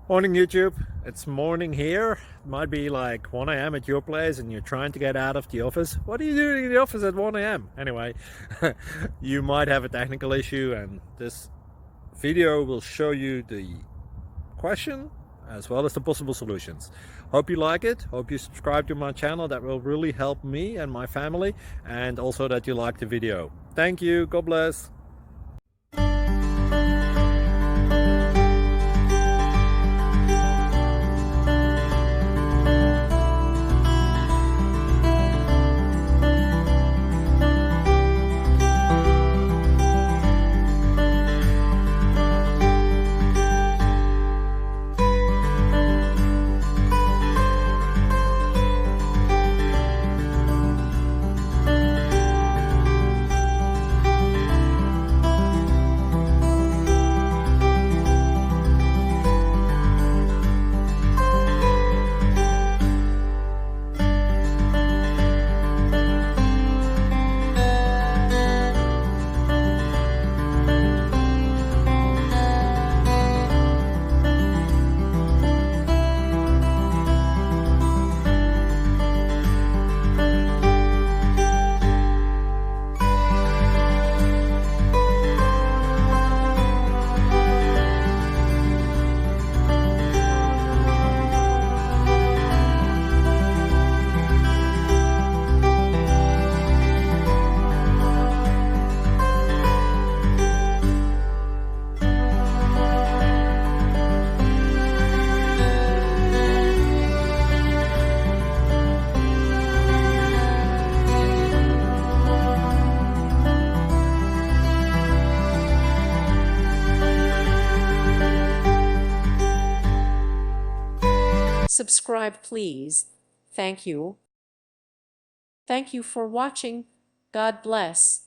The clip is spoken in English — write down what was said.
Morning YouTube, it's morning here. It might be like 1 a.m. at your place and you're trying to get out of the office. What are you doing in the office at 1 a.m.? Anyway, you might have a technical issue and this video will show you the question as well as the possible solutions. Hope you like it, hope you subscribe to my channel. That will really help me and my family, and also that you like the video. Thank you, God bless. Subscribe, please. Thank you. Thank you for watching. God bless.